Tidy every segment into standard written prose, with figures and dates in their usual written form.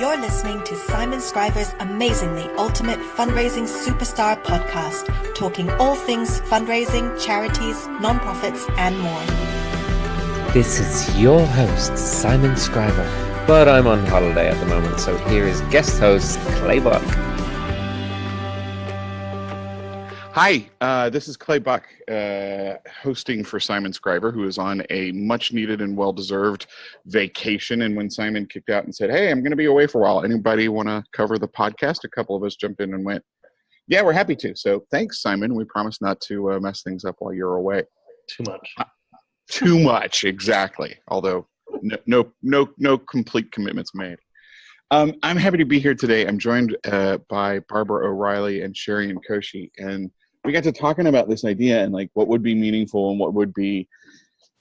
You're listening to Simon Scriver's amazingly ultimate fundraising superstar podcast, talking all things fundraising, charities, nonprofits, and more. This is your host, Simon Scriver, but I'm on holiday at the moment, so here is guest host, Clay Buck. Hi, this is Clay Buck, hosting for Simon Scriver, who is on a much-needed and well-deserved vacation. And when Simon kicked out and said, "Hey, I'm going to be away for a while. Anybody want to cover the podcast?" a couple of us jumped in and went, "Yeah, we're happy to." So thanks, Simon. We promise not to mess things up while you're away. Too much. Too much, exactly. Although no complete commitments made. I'm happy to be here today. I'm joined by Barbara O'Reilly and Sherry and Koshi, and we got to talking about this idea and like what would be meaningful and what would be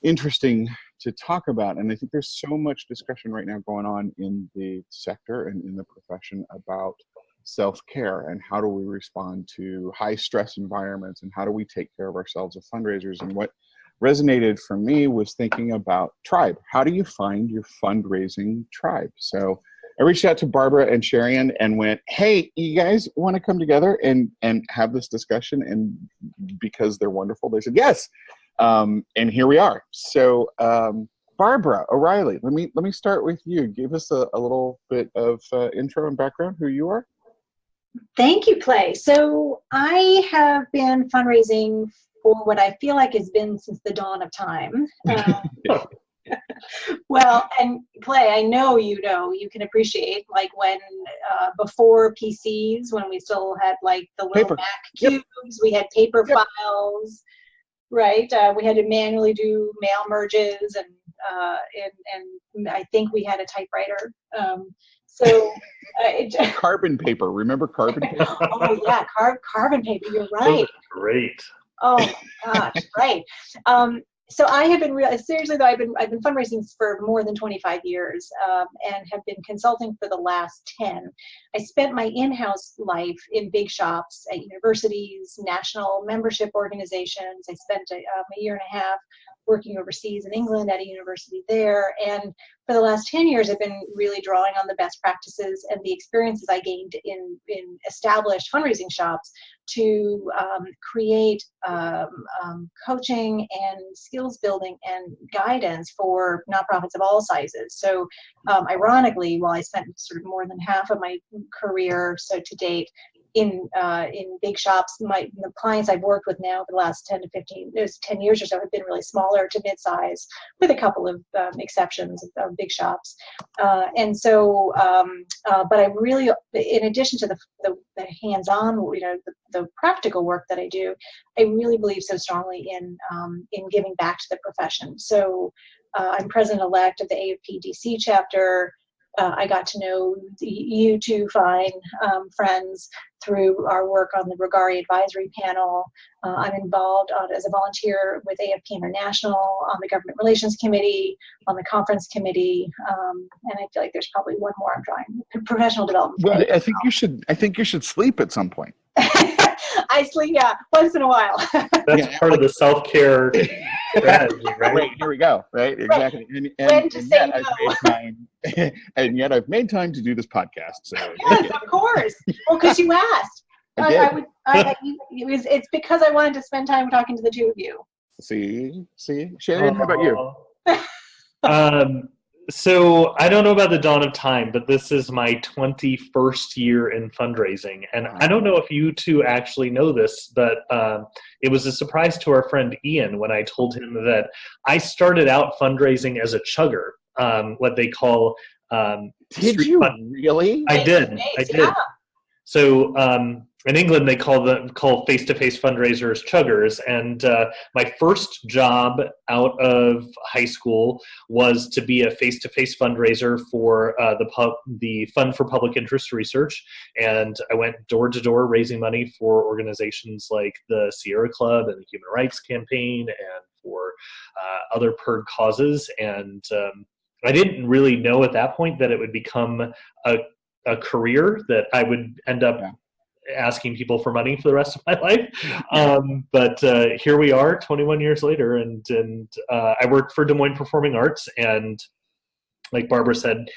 interesting to talk about. And I think there's so much discussion right now going on in the sector and in the profession about self-care and how do we respond to high stress environments and how do we take care of ourselves as fundraisers. And what resonated for me was thinking about tribe. How do you find your fundraising tribe? So I reached out to Barbara and Sherian and went, "Hey, you guys want to come together and have this discussion?" And because they're wonderful, they said yes. And here we are. So Barbara O'Reilly, let me start with you. Give us a little bit of intro and background, who you are. Thank you, Clay. So I have been fundraising for what I feel like has been since the dawn of time. Well, and Clay, I know you can appreciate like when before PCs, when we still had like the little Paper. Mac cubes, we had paper files, right? We had to manually do mail merges, and I think we had a typewriter. Carbon paper. Remember carbon paper? Oh yeah, carbon paper. You're right. Those are great. Oh my gosh, right. So I have been seriously though. I've been fundraising for more than 25 years, and have been consulting for the last 10. I spent my in-house life in big shops at universities, national membership organizations. I spent a year and a half working overseas in England at a university there, and for the last 10 years, I've been really drawing on the best practices and the experiences I gained in established fundraising shops to create coaching and skills building and guidance for nonprofits of all sizes. So ironically, while I spent sort of more than half of my career, so to date, in big shops, the clients I've worked with now for the last 10 years or so have been really smaller to mid-size, with a couple of exceptions of big shops. But I really, in addition to the hands-on, the practical work that I do, I really believe so strongly in giving back to the profession. So I'm president-elect of the AFP DC chapter. I got to know you two fine friends through our work on the Regari Advisory Panel. I'm involved as a volunteer with AFP International on the Government Relations Committee, on the Conference Committee, and I feel like there's probably one more I'm trying. Professional development. Well, I think you should sleep at some point. I sleep, yeah, once in a while. That's part of the self-care strategy, right? Wait, here we go. Right, exactly. And yet I've made time to do this podcast. So yes, of course. Well, because you asked. It's because I wanted to spend time talking to the two of you. See, Sherry, how about you? So I don't know about the dawn of time, but this is my 21st year in fundraising. And I don't know if you two actually know this, but it was a surprise to our friend Ian when I told him that I started out fundraising as a chugger, what they call Did you really? I did. Yeah. So in England, they call face-to-face fundraisers chuggers. And my first job out of high school was to be a face-to-face fundraiser for the Fund for Public Interest Research. And I went door to door raising money for organizations like the Sierra Club and the Human Rights Campaign and for other PIRG causes. And I didn't really know at that point that it would become a career that I would end up asking people for money for the rest of my life. But here we are 21 years later, and I worked for Des Moines Performing Arts, and like Barbara said,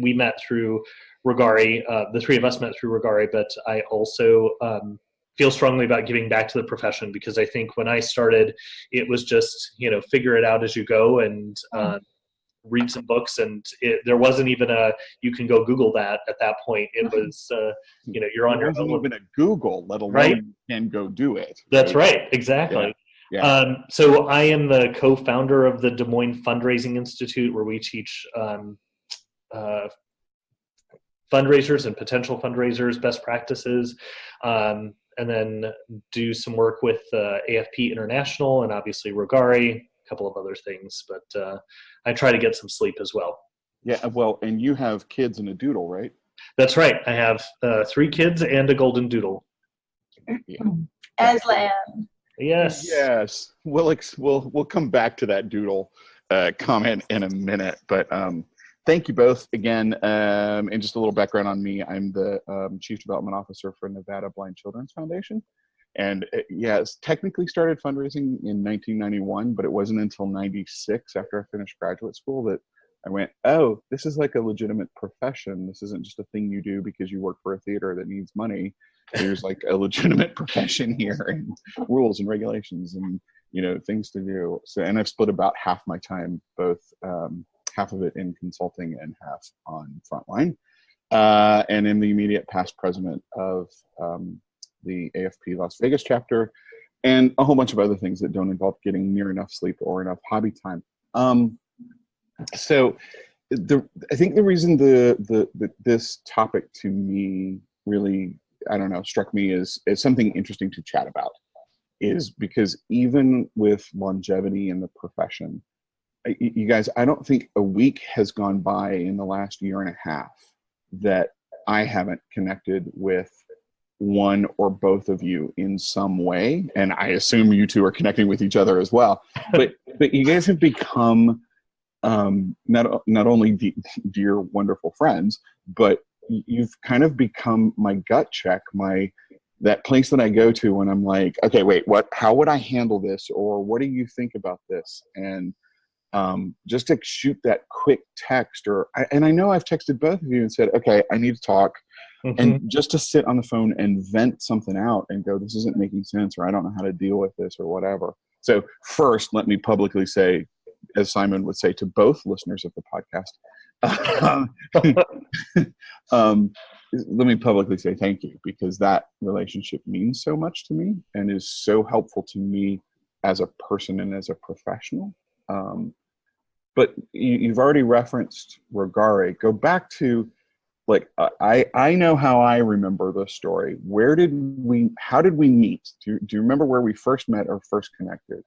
we met through Regari. The three of us met through Regari, but I also feel strongly about giving back to the profession, because I think when I started, it was just, figure it out as you go and read some books. And there wasn't even you can go Google that at that point. It was, you're on your own. It wasn't even a Google, let alone right? you can go do it. That's right. Exactly. Yeah. So I am the co-founder of the Des Moines Fundraising Institute, where we teach fundraisers and potential fundraisers best practices, and then do some work with AFP International and obviously Regari, a couple of other things. But I try to get some sleep as well. Yeah, well, and you have kids and a doodle, right? That's right. I have 3 kids and a golden doodle. Yeah. Aslan. Yes. Yes. We'll come back to that doodle comment in a minute, but thank you both again. And just a little background on me: I'm the Chief Development Officer for Nevada Blind Children's Foundation, and it's technically started fundraising in 1991, but it wasn't until '96, after I finished graduate school, that I went, oh, this is like a legitimate profession. This isn't just a thing you do because you work for a theater that needs money. There's like a legitimate profession here, and rules and regulations and things to do. So, and I've split about half my time, both half of it in consulting and half on frontline, and in the immediate past president of the AFP Las Vegas chapter, and a whole bunch of other things that don't involve getting near enough sleep or enough hobby time. So I think the reason this topic to me really, I don't know, struck me as something interesting to chat about is because even with longevity in the profession, you guys, I don't think a week has gone by in the last year and a half that I haven't connected with one or both of you in some way. And I assume you two are connecting with each other as well. But you guys have become not only dear, wonderful friends, but you've kind of become my gut check, that place that I go to when I'm like, okay, wait, how would I handle this? Or what do you think about this? And just to shoot that quick text, and I know I've texted both of you and said, okay, I need to talk. Mm-hmm. And just to sit on the phone and vent something out and go, this isn't making sense, or I don't know how to deal with this, or whatever. So first, let me publicly say, as Simon would say to both listeners of the podcast, let me publicly say thank you, because that relationship means so much to me and is so helpful to me as a person and as a professional. But you've already referenced Regari. Go back to, I know how I remember the story. How did we meet? Do you remember where we first met or first connected?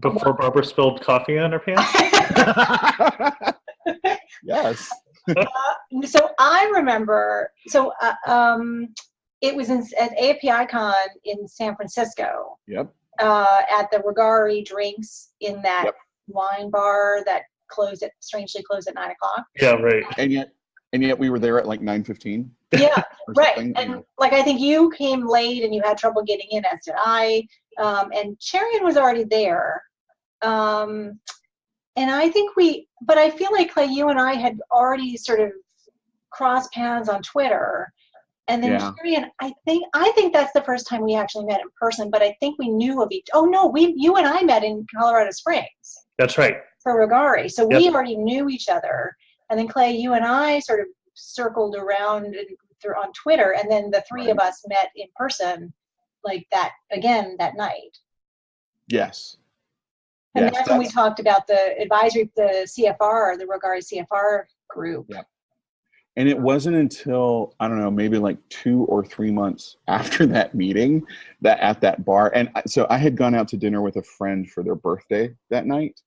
Before Barbara spilled coffee on her pants? Yes. So I remember, it was at AFP Icon in San Francisco. Yep. At the Regari drinks in that wine bar that strangely closed at 9 o'clock. Yeah, right. And yet we were there at like 9:15. Yeah, right. And I think you came late and you had trouble getting in, as did I. And Charian was already there. And I think but I feel like, Clay, you and I had already sort of crossed paths on Twitter. And then Charian, I think that's the first time we actually met in person, but I think we knew of you and I met in Colorado Springs. That's right. For Regari. So we already knew each other. And then, Clay, you and I sort of circled around on Twitter, and then the three of us met in person that night. Yes. And that's when we talked about the advisory, the CFR, the Regari CFR group. Yeah. And it wasn't until, I don't know, maybe like 2 or 3 months after that meeting at that bar. And so I had gone out to dinner with a friend for their birthday that night,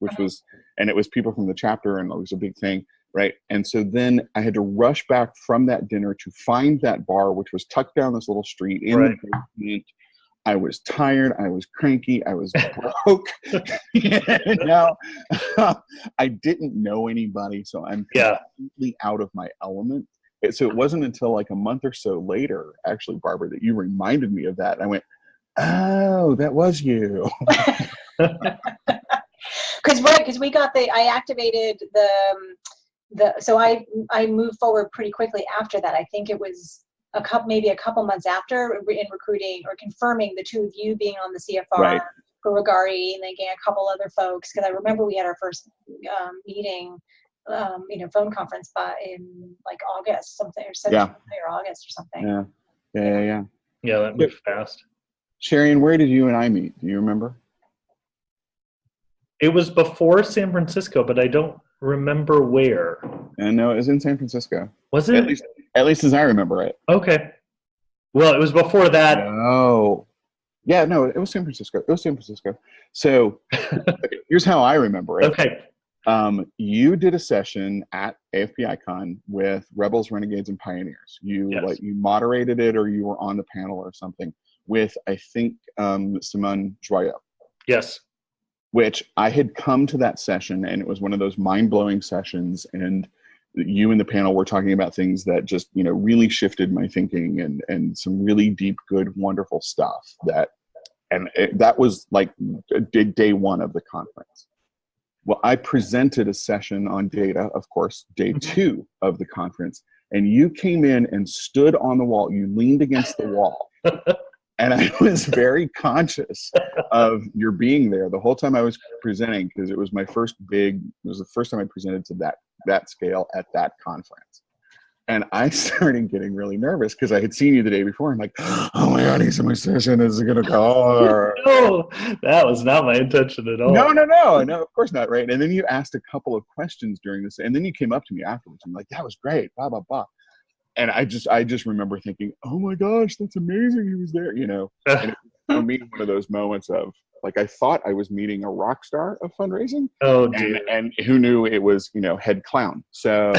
and it was people from the chapter, and it was a big thing. Right. And so then I had to rush back from that dinner to find that bar, which was tucked down this little street in the basement. I was tired. I was cranky. I was broke. Now, I didn't know anybody, so I'm completely out of my element. So it wasn't until like a month or so later, actually, Barbara, that you reminded me of that. And I went, oh, that was you. Because we got I activated so I moved forward pretty quickly after that. I think it was maybe a couple months after in recruiting or confirming the two of you being on the CFR Right. for Regari, and then getting a couple other folks, because I remember we had our first meeting, phone conference in like August something, or September or August or something. Yeah. Yeah, that moved fast. Sherry, where did you and I meet? Do you remember? It was before San Francisco, but I don't remember where. And no, it was in San Francisco. Was it? At least as I remember it. Okay. Well, it was before that. No. Yeah, no, it was San Francisco. So here's how I remember it. Okay. You did a session at AFPICon with Rebels, Renegades, and Pioneers. You moderated it, or you were on the panel or something with, I think, Simone Joyeux. Yes. Which I had come to that session, and it was one of those mind-blowing sessions, and you and the panel were talking about things that just, really shifted my thinking, and some really deep, good, wonderful stuff that was like day one of the conference. Well, I presented a session on data, of course, day two of the conference, and you came in and stood on the wall. You leaned against the wall. And I was very conscious of your being there the whole time I was presenting, because it was the first time I presented to that scale at that conference. And I started getting really nervous because I had seen you the day before. I'm like, oh my God, he's in my session. Is it going to go? No, that was not my intention at all. No, of course not, right? And then you asked a couple of questions during this, and then you came up to me afterwards. I'm like, that was great, blah, blah, blah. And I just remember thinking, oh my gosh, that's amazing, he was there, And it, for me, one of those moments of, like, I thought I was meeting a rock star of fundraising. Oh, dear. And who knew it was, head clown. So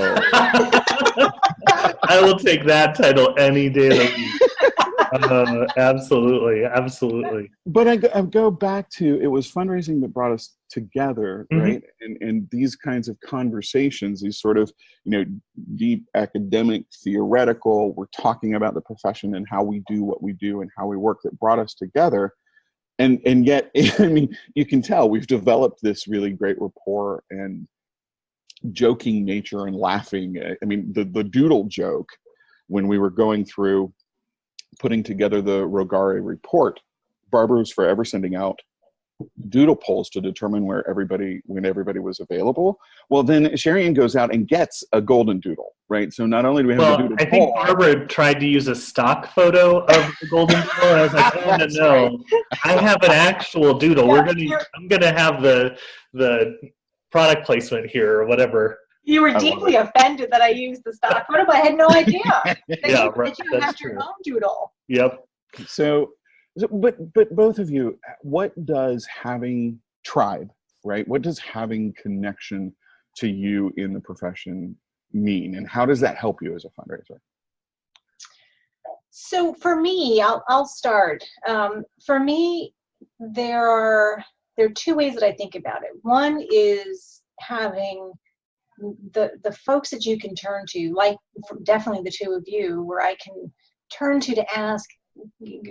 I will take that title any day of the week. Absolutely. But I go back to, it was fundraising that brought us together, right? And these kinds of conversations, these sort of, deep academic, theoretical, we're talking about the profession and how we do what we do and how we work, that brought us together. And yet, I mean, you can tell we've developed this really great rapport and joking nature and laughing. I mean, the doodle joke, when we were going through putting together the Regari report, Barbara was forever sending out doodle polls to determine when everybody was available. Well, then Sharian goes out and gets a golden doodle, right? So not only do we have the doodle I think poll, Barbara tried to use a stock photo of the golden doodle, and I was like, oh no, Right. I have an actual doodle. I'm gonna have the product placement here or whatever. You were deeply offended that I used the stock photo, but I had no idea that you That's had your true. own doodle. Yep. So, but both of you, what does having tribe, right? What does having connection to you in the profession mean, and how does that help you as a fundraiser? So for me, I'll start. For me, there are two ways that I think about it. One is having the folks that you can turn to, like definitely the two of you, where I can turn to ask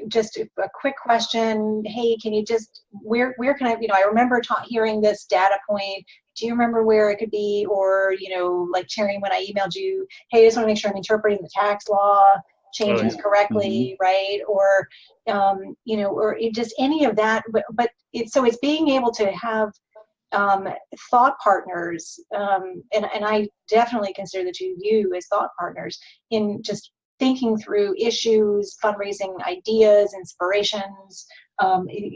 just a quick question. Hey, can you just, where can I, I remember hearing this data point. Do you remember where it could be? Or, like Cherry, when I emailed you, hey, I just want to make sure I'm interpreting the tax law changes correctly, right? Or, or just any of that. But it's being able to have thought partners, and I definitely consider the two of you as thought partners in just thinking through issues, fundraising ideas, inspirations.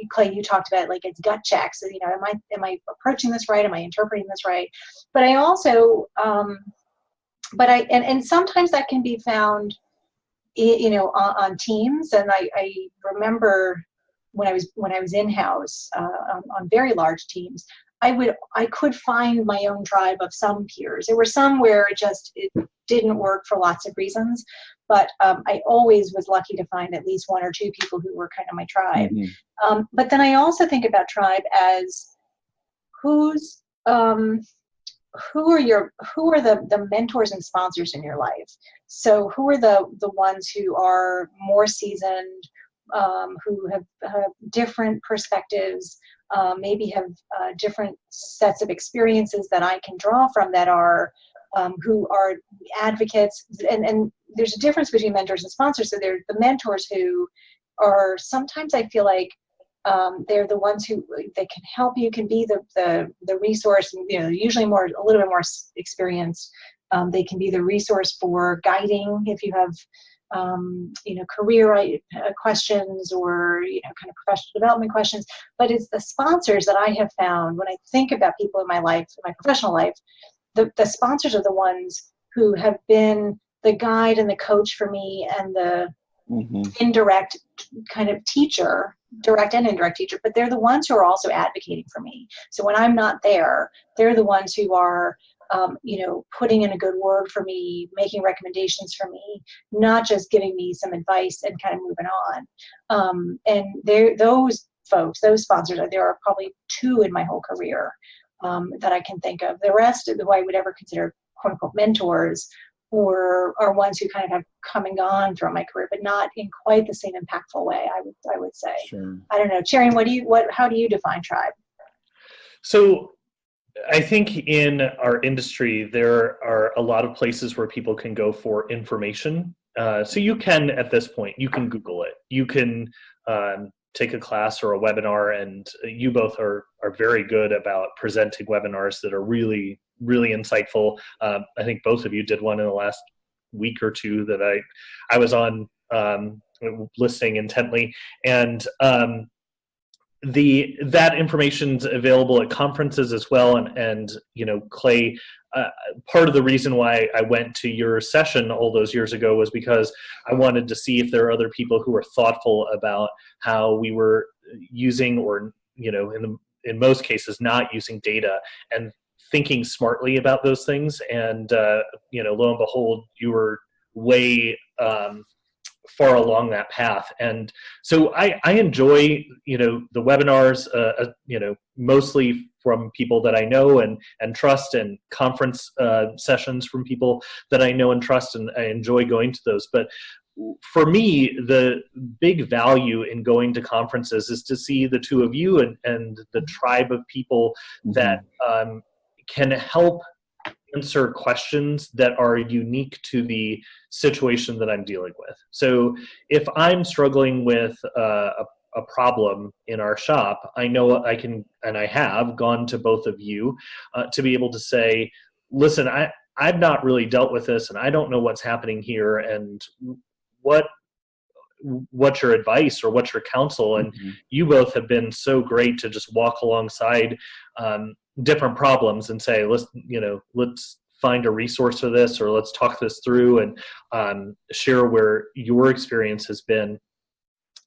Clay, you talked about like it's gut checks. So, am I approaching this right? Am I interpreting this right? But I also, and sometimes that can be found, on teams. And I remember when I was in-house on very large teams, I could find my own tribe of some peers. There were some where it didn't work for lots of reasons, but I always was lucky to find at least one or two people who were kind of my tribe. But then I also think about tribe as who are the mentors and sponsors in your life. So who are the ones who are more seasoned, who have different perspectives, maybe have different sets of experiences that I can draw from, that are who are advocates, and there's a difference between mentors and sponsors. So they're the mentors who are, sometimes I feel like they're the ones who they can help you, can be the resource, and usually a little bit more experienced. They can be the resource for guiding if you have career questions or kind of professional development questions. But it's the sponsors that I have found when I think about people in my life, in my professional life. The sponsors are the ones who have been the guide and the coach for me, and the indirect kind of teacher, direct and indirect teacher, but they're the ones who are also advocating for me. So when I'm not there, they're the ones who are putting in a good word for me, making recommendations for me, not just giving me some advice and kind of moving on. And those folks, those sponsors, there are probably 2 in my whole career that I can think of. The rest, who I would ever consider quote unquote mentors, or are ones who kind of have come and gone throughout my career, but not in quite the same impactful way, I would say. Sure. I don't know. Sharon, how do you define tribe? So I think in our industry, there are a lot of places where people can go for information. So you can, at this point, you can Google it. You can take a class or a webinar, and you both are very good about presenting webinars that are really, really insightful. I think both of you did one in the last week or 2 that I was on listening intently, and that information's available at conferences as well. And Clay, part of the reason why I went to your session all those years ago was because I wanted to see if there are other people who were thoughtful about how we were using, or in most cases not using data, and thinking smartly about those things. And lo and behold, you were way far along that path. And so I enjoy, the webinars, mostly from people that I know and trust, and conference sessions from people that I know and trust, and I enjoy going to those. But for me, the big value in going to conferences is to see the 2 of you and the tribe of people that can help answer questions that are unique to the situation that I'm dealing with. So if I'm struggling with a problem in our shop, I know I can, and I have gone to both of you to be able to say, listen, I've not really dealt with this, and I don't know what's happening here, and what's your advice or what's your counsel? And you both have been so great to just walk alongside different problems and say, let's find a resource for this, or let's talk this through, and share where your experience has been.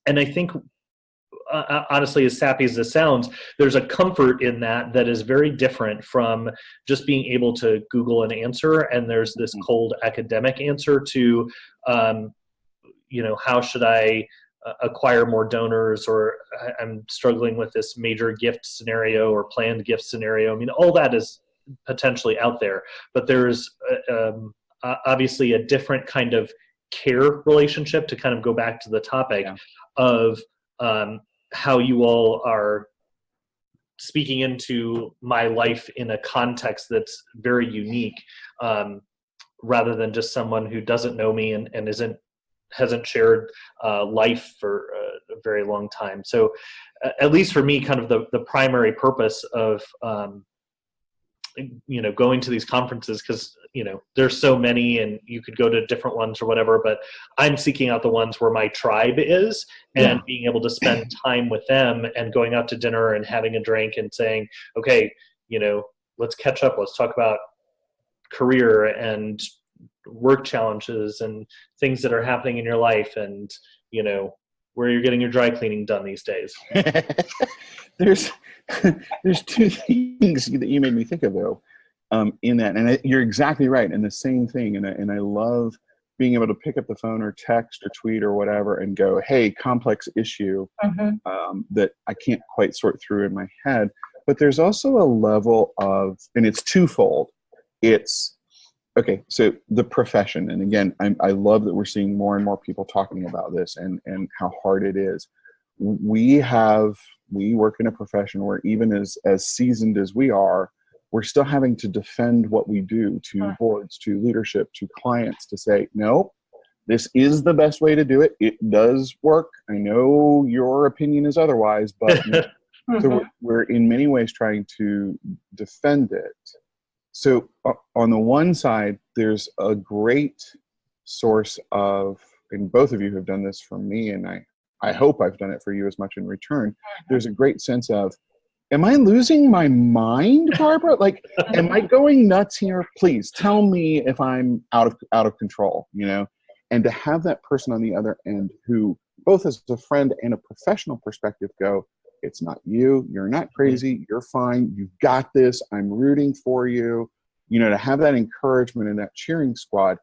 And I think, honestly, as sappy as this sounds, there's a comfort in that is very different from just being able to Google an answer, and there's this cold academic answer to, how should I acquire more donors, or I'm struggling with this major gift scenario or planned gift scenario. I mean, all that is potentially out there, but there's obviously a different kind of care relationship, to kind of go back to the topic of how you all are speaking into my life in a context that's very unique, rather than just someone who doesn't know me and hasn't shared life for a very long time. So at least for me, kind of the primary purpose of going to these conferences, because there's so many and you could go to different ones or whatever, but I'm seeking out the ones where my tribe is, and being able to spend time with them, and going out to dinner and having a drink and saying, okay, let's catch up, let's talk about career and work challenges and things that are happening in your life, and where you're getting your dry cleaning done these days. There's 2 things that you made me think of, though, in that, and you're exactly right, and the same thing, and I love being able to pick up the phone or text or tweet or whatever and go, hey, complex issue that I can't quite sort through in my head. But there's also a level of, and it's twofold. It's okay, so the profession, and again, I love that we're seeing more and more people talking about this and how hard it is. We work in a profession where, even as seasoned as we are, we're still having to defend what we do to boards, to leadership, to clients, to say, no, this is the best way to do it. It does work. I know your opinion is otherwise, but so we're in many ways trying to defend it. So on the one side, there's a great source of, and both of you have done this for me, and I hope I've done it for you as much in return. There's a great sense of, am I losing my mind, Barbara? Like, am I going nuts here? Please tell me if I'm out of control, you know? And to have that person on the other end who, both as a friend and a professional perspective, go, it's not you, you're not crazy, you're fine, you've got this, I'm rooting for you. You know, to have that encouragement and that cheering squad.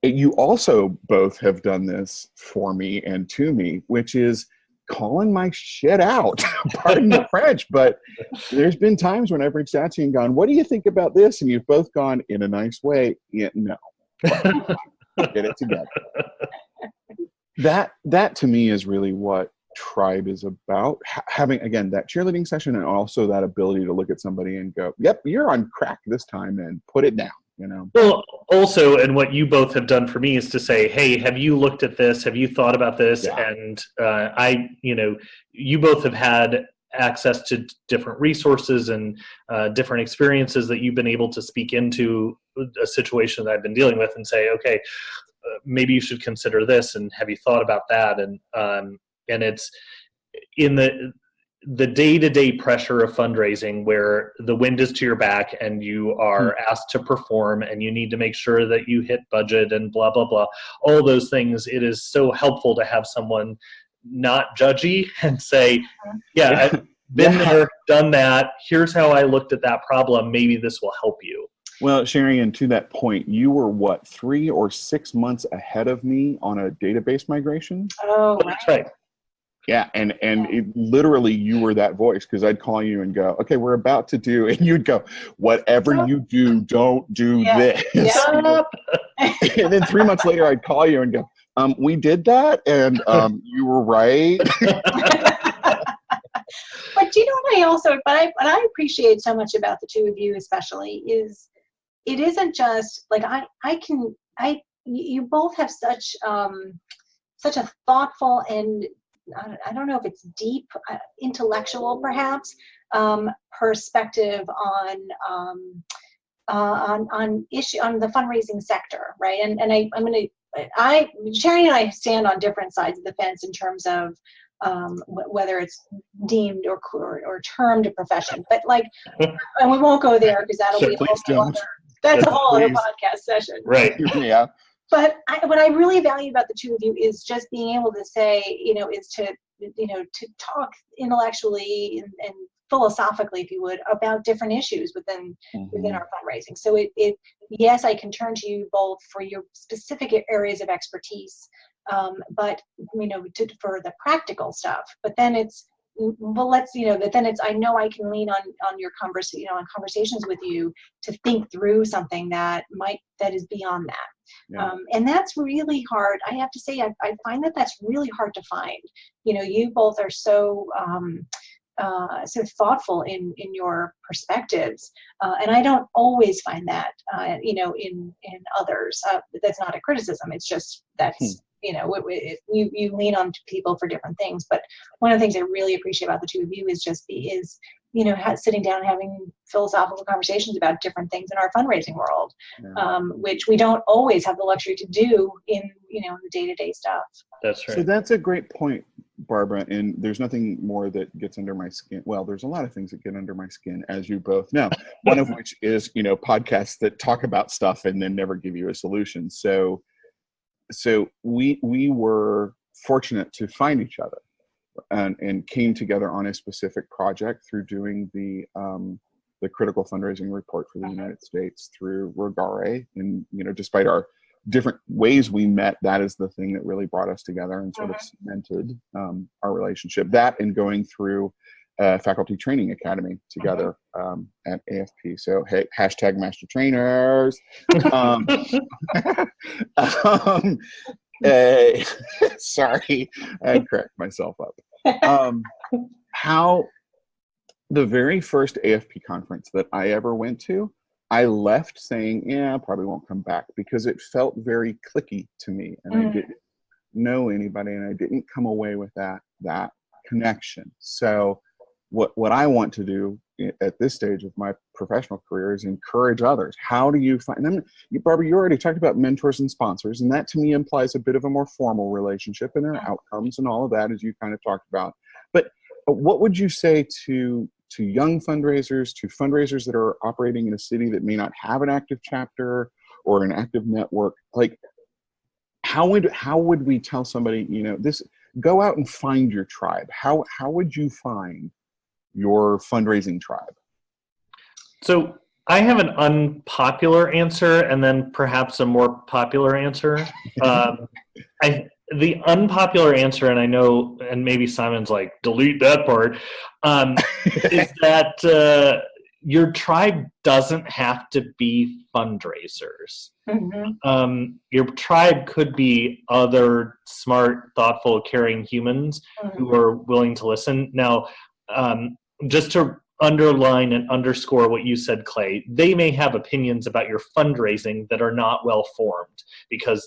You also both have done this for me and to me, which is calling my shit out. Pardon the French, but there's been times when I've reached out to you and gone, what do you think about this? And you've both gone, in a nice way, yeah, no. Get it together. That to me is really what Tribe is about. Having, again, that cheerleading session, and also that ability to look at somebody and go, yep, you're on crack this time, and put it down, you know? Well, also, and what you both have done for me is to say, hey, have you looked at this? Have you thought about this? Yeah. And you both have had access to different resources and different experiences that you've been able to speak into a situation that I've been dealing with and say, okay, maybe you should consider this, and have you thought about that? And it's in the day-to-day pressure of fundraising where the wind is to your back and you are asked to perform and you need to make sure that you hit budget and blah, blah, blah, all those things. It is so helpful to have someone not judgy and say, yeah, I've been there, done that. Here's how I looked at that problem. Maybe this will help you. Well, Sherry, and to that point, you were what, 3 or 6 months ahead of me on a database migration? Oh, That's right. Yeah, and it, literally you were that voice, because I'd call you and go, okay, we're about to do, and you'd go, whatever you do, don't do this. Yeah. And then 3 months later, I'd call you and go, we did that, and you were right. But do you know what what I appreciate so much about the two of you especially is it isn't just like you both have such a thoughtful and I don't know if it's deep, intellectual perhaps, perspective on the fundraising sector, right? And Sherry and I stand on different sides of the fence in terms of whether it's deemed or termed a profession, but like, and we won't go there because that'll be a whole other podcast session, right? Yeah. But what I really value about the two of you is just being able to say, is to talk intellectually and philosophically, if you would, about different issues within our fundraising. So yes, I can turn to you both for your specific areas of expertise, but for the practical stuff. But then it's I know I can lean on your conversations with you to think through something that is beyond that. Yeah. And that's really hard. I have to say, I find that's really hard to find. You both are so thoughtful in your perspectives, and I don't always find that in others. That's not a criticism. It's just that's you lean on to people for different things. But one of the things I really appreciate about the two of you is sitting down and having philosophical conversations about different things in our fundraising world, which we don't always have the luxury to do in the day-to-day stuff. That's right. So that's a great point, Barbara, and there's nothing more that gets under my skin. Well, there's a lot of things that get under my skin, as you both know, one of which is, podcasts that talk about stuff and then never give you a solution. So we were fortunate to find each other and came together on a specific project through doing the critical fundraising report for the United States through Rogare. And, despite our different ways we met, that is the thing that really brought us together and sort of cemented our relationship. That and going through faculty training academy together at AFP. So hey, hashtag master trainers. Sorry, I cracked myself up. How The very first AFP conference that I ever went to, I left saying, yeah, I probably won't come back, because it felt very cliquey to me, and I didn't know anybody, and I didn't come away with that connection. So what I want to do at this stage of my professional career is encourage others. How do you find them? Barbara, you already talked about mentors and sponsors, and that to me implies a bit of a more formal relationship, and there are outcomes and all of that, as you kind of talked about. But what would you say to young fundraisers, to fundraisers that are operating in a city that may not have an active chapter or an active network? Like, how would we tell somebody, this, go out and find your tribe? How would you find your fundraising tribe? So I have an unpopular answer and then perhaps a more popular answer. The unpopular answer, and I know, and maybe Simon's like, delete that part, is that your tribe doesn't have to be fundraisers. Your tribe could be other smart, thoughtful, caring humans who are willing to listen. Now, just to underline and underscore what you said, Clay, they may have opinions about your fundraising that are not well formed because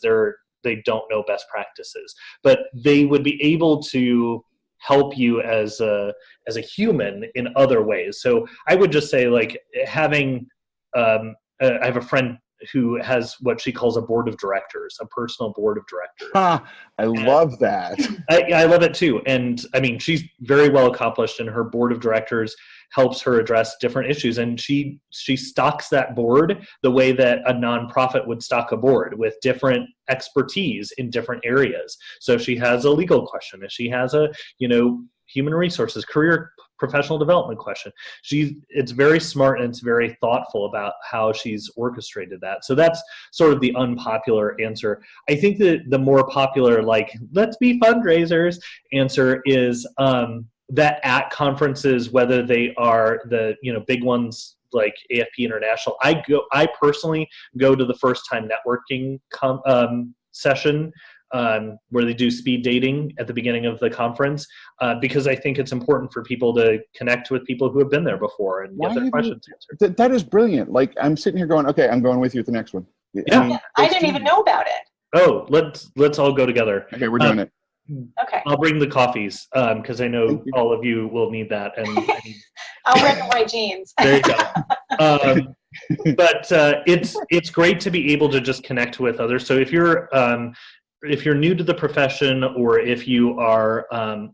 they don't know best practices, but they would be able to help you as a human in other ways. So I would just say, like, having I have a friend who has what she calls a board of directors, a personal board of directors. I love that. I love it too. And I mean, she's very well accomplished, and her board of directors helps her address different issues. And she stocks that board the way that a nonprofit would stock a board, with different expertise in different areas. So if she has a legal question, if she has a, human resources, career, professional development question, it's very smart, and it's very thoughtful about how she's orchestrated that. So that's sort of the unpopular answer. I think that the more popular, like, let's be fundraisers answer is that at conferences, whether they are the big ones like AFP International, I personally go to the first time networking session where they do speed dating at the beginning of the conference, because I think it's important for people to connect with people who have been there before and get their questions answered. That is brilliant. Like, I'm sitting here going, okay, I'm going with you at the next one. Yeah. I didn't even know about it. Oh, let's all go together. Okay, we're doing it. Okay. I'll bring the coffees because I know all of you will need that. And I'll wear the white jeans. There you go. But it's great to be able to just connect with others. So if you're new to the profession, or if you are,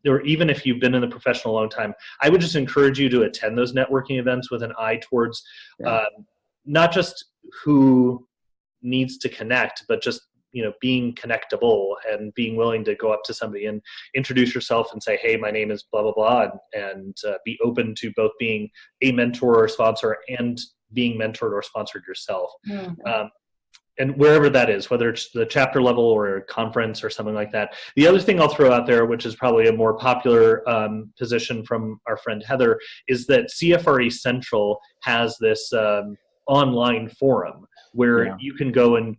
or even if you've been in the profession a long time, I would just encourage you to attend those networking events with an eye towards not just who needs to connect, but just being connectable and being willing to go up to somebody and introduce yourself and say, hey, my name is blah, blah, blah, and be open to both being a mentor or sponsor and being mentored or sponsored yourself. And wherever that is, whether it's the chapter level or a conference or something like that. The other thing I'll throw out there, which is probably a more popular position from our friend Heather, is that CFRE Central has this online forum where you can go and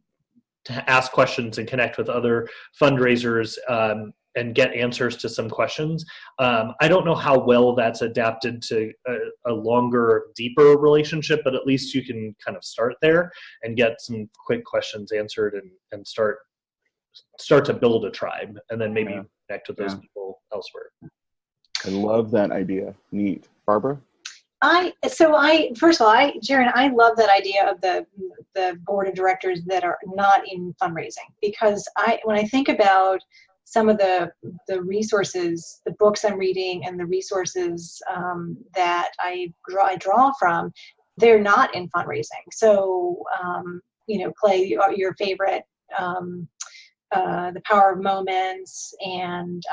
to ask questions and connect with other fundraisers and get answers to some questions. I don't know how well that's adapted to a longer, deeper relationship, but at least you can kind of start there and get some quick questions answered and start to build a tribe, and then maybe connect with those people elsewhere. I love that idea. Neat. Barbara? First of all, Jaron, I love that idea of the board of directors that are not in fundraising, because when I think about some of the resources, the books I'm reading, and the resources that I draw from, they're not in fundraising. So, Clay, your favorite, The Power of Moments, and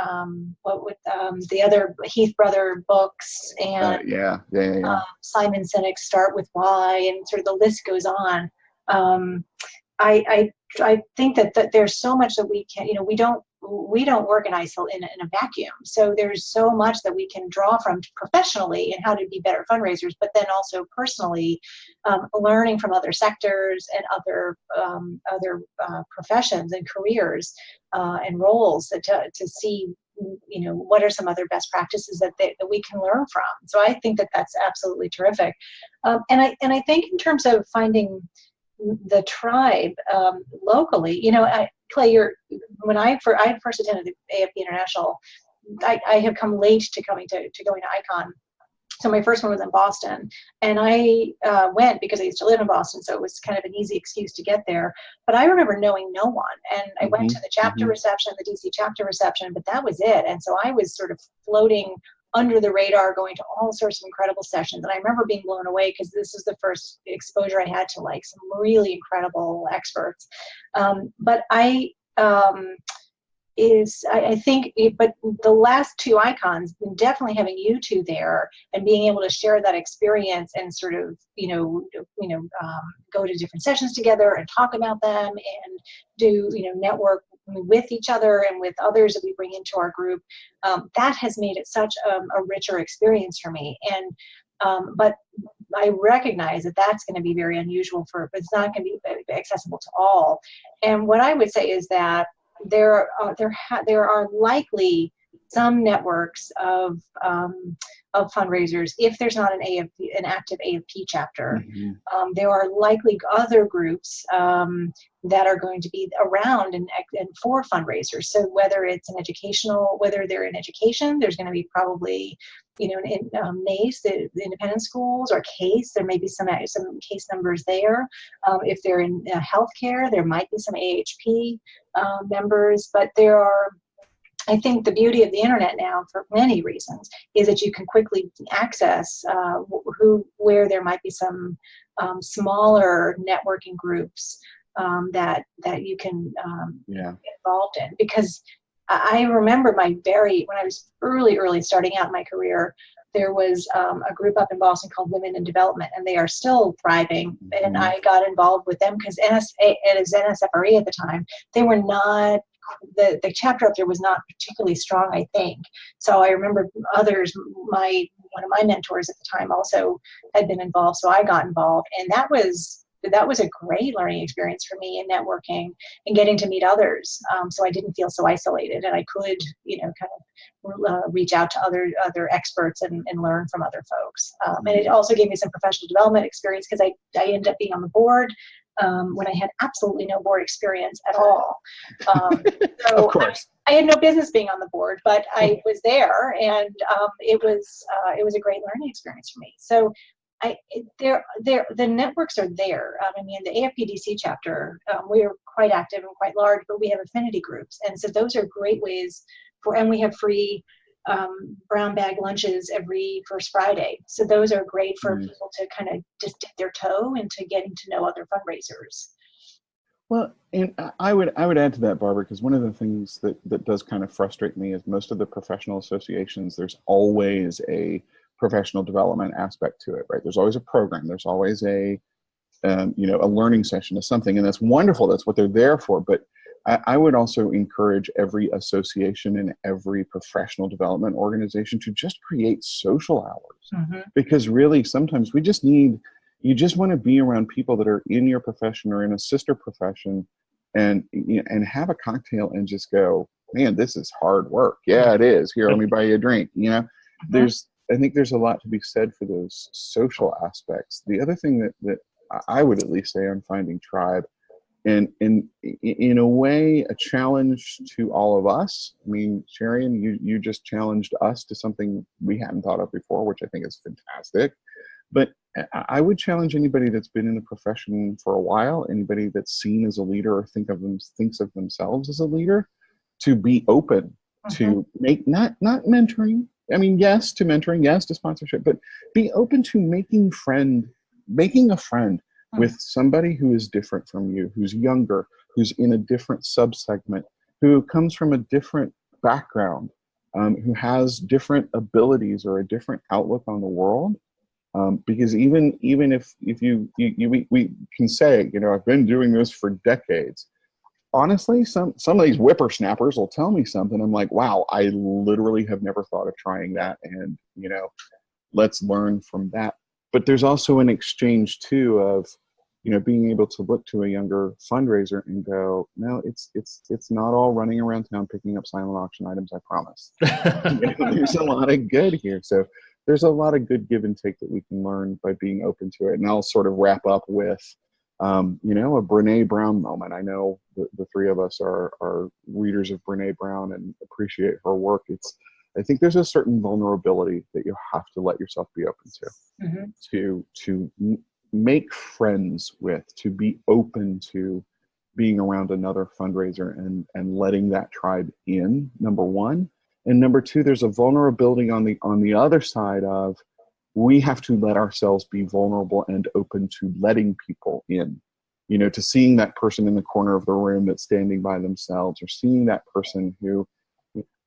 the other Heath Brother books, and Simon Sinek's Start With Why, and sort of the list goes on. I think that there's so much that we can, we don't work in a vacuum. So there's so much that we can draw from professionally and how to be better fundraisers, but then also personally, learning from other sectors and other professions and careers and roles to see what are some other best practices that we can learn from? So I think that that's absolutely terrific. And I think in terms of finding the tribe locally, Clay, when I first attended the AFP International, I have come late to going to ICON. So my first one was in Boston, and I went because I used to live in Boston, so it was kind of an easy excuse to get there. But I remember knowing no one, and I went to the chapter reception, the DC chapter reception, but that was it. And so I was sort of floating under the radar, going to all sorts of incredible sessions. And I remember being blown away because this was the first exposure I had to like some really incredible experts. But I think, but the last two icons, definitely having you two there and being able to share that experience and sort of, go to different sessions together and talk about them and do, network with each other and with others that we bring into our group, that has made it such a richer experience for me. And but I recognize that that's going to be very unusual it's not going to be accessible to all. And what I would say is that there are likely some networks of fundraisers, if there's not an active AFP chapter. There are likely other groups that are going to be around and for fundraisers. So whether they're in education, there's going to be probably, in NACE, the independent schools, or CASE, there may be some CASE numbers there. If they're in healthcare, there might be some AHP members, but there are, I think the beauty of the internet now, for many reasons, is that you can quickly access where there might be some smaller networking groups that you can get involved in. Because I remember when I was early starting out in my career, there was a group up in Boston called Women in Development, and they are still thriving. And I got involved with them because it was NSFRE at the time. They were not, the chapter up there was not particularly strong, I think. So I remember others, one of my mentors at the time also had been involved, so I got involved. And that was a great learning experience for me in networking and getting to meet others. So I didn't feel so isolated, and I could, kind of reach out to other experts and learn from other folks. And it also gave me some professional development experience because I ended up being on the board when I had absolutely no board experience at all. So of course. I had no business being on the board, but I was there, and it was a great learning experience for me. So the networks are there. The AFPDC chapter, we are quite active and quite large, but we have affinity groups. And so those are great ways and we have free brown bag lunches every first Friday. So those are great for people to kind of just dip their toe into getting to know other fundraisers. Well, and I would add to that, Barbara, because one of the things that does kind of frustrate me is most of the professional associations, there's always a professional development aspect to it, right? There's always a program. There's always a learning session or something, and that's wonderful. That's what they're there for. But I would also encourage every association and every professional development organization to just create social hours, because really sometimes you just want to be around people that are in your profession or in a sister profession, and have a cocktail and just go, man, this is hard work. Yeah, it is. Here, let me buy you a drink. I think there's a lot to be said for those social aspects. The other thing that I would at least say on finding tribe, and in a way, a challenge to all of us. I mean, Sharian, you just challenged us to something we hadn't thought of before, which I think is fantastic. But I would challenge anybody that's been in the profession for a while, anybody that's seen as a leader or thinks of themselves as a leader, to be open to make not mentoring. I mean, yes to mentoring, yes to sponsorship, but be open to making a friend with somebody who is different from you, who's younger, who's in a different subsegment, who comes from a different background, who has different abilities or a different outlook on the world. Because even if we can say, I've been doing this for decades. Honestly, some of these whippersnappers will tell me something. I'm like, wow, I literally have never thought of trying that. And, let's learn from that. But there's also an exchange too of, being able to look to a younger fundraiser and go, no, it's not all running around town picking up silent auction items, I promise. There's a lot of good here. So there's a lot of good give and take that we can learn by being open to it. And I'll sort of wrap up with, a Brene Brown moment. I know the three of us are readers of Brene Brown and appreciate her work. I think there's a certain vulnerability that you have to let yourself be open to, to make friends with, to be open to being around another fundraiser and letting that tribe in, number one. And number two, there's a vulnerability on the other side of, we have to let ourselves be vulnerable and open to letting people in, to seeing that person in the corner of the room that's standing by themselves, or seeing that person who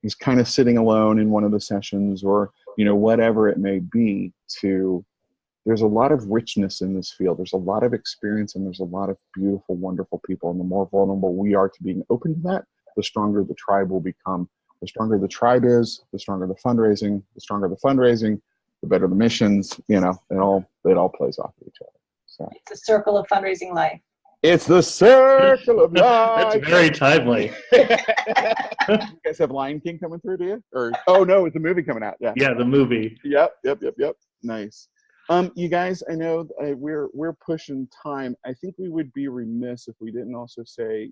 is kind of sitting alone in one of the sessions, or, whatever it may be. There's a lot of richness in this field. There's a lot of experience, and there's a lot of beautiful, wonderful people. And the more vulnerable we are to being open to that, the stronger the tribe will become. The stronger the tribe is, the stronger the fundraising. The stronger the fundraising, the better the missions. It all plays off of each other. So it's a circle of fundraising life. It's the circle of life. That's very timely. You guys have Lion King coming through, do you? No, it's a movie coming out. Yeah, the movie. Yep. Nice. You guys, I know we're pushing time. I think we would be remiss if we didn't also say,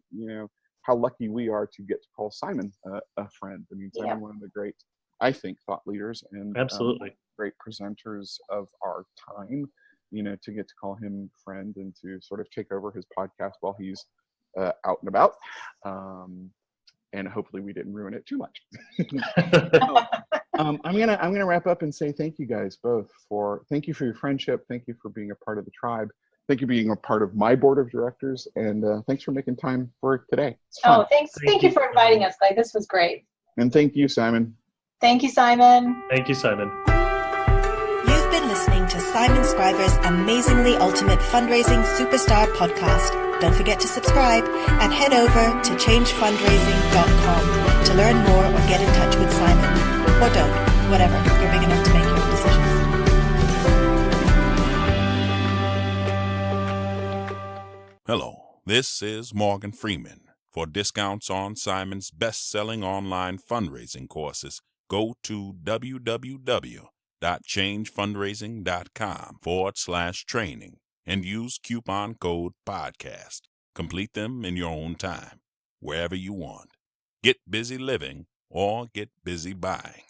how lucky we are to get to call Simon a friend. I mean, Simon, one of the great, I think, thought leaders and absolutely great presenters of our time. To get to call him friend and to sort of take over his podcast while he's out and about. And hopefully we didn't ruin it too much. I'm gonna wrap up and say thank you guys both thank you for your friendship. Thank you for being a part of the tribe. Thank you for being a part of my board of directors. And thanks for making time for today. Oh, thanks. Thank you for inviting us, Clay. This was great. And thank you, Simon. Thank you, Simon. Thank you, Simon. You've been listening to Simon Scriver's Amazingly Ultimate Fundraising Superstar podcast. Don't forget to subscribe and head over to changefundraising.com to learn more or get in touch with Simon. Or don't. Whatever. You're big enough to make your own decisions. Hello, this is Morgan Freeman. For discounts on Simon's best-selling online fundraising courses, go to www.changefundraising.com/training and use coupon code podcast. Complete them in your own time, wherever you want. Get busy living or get busy buying.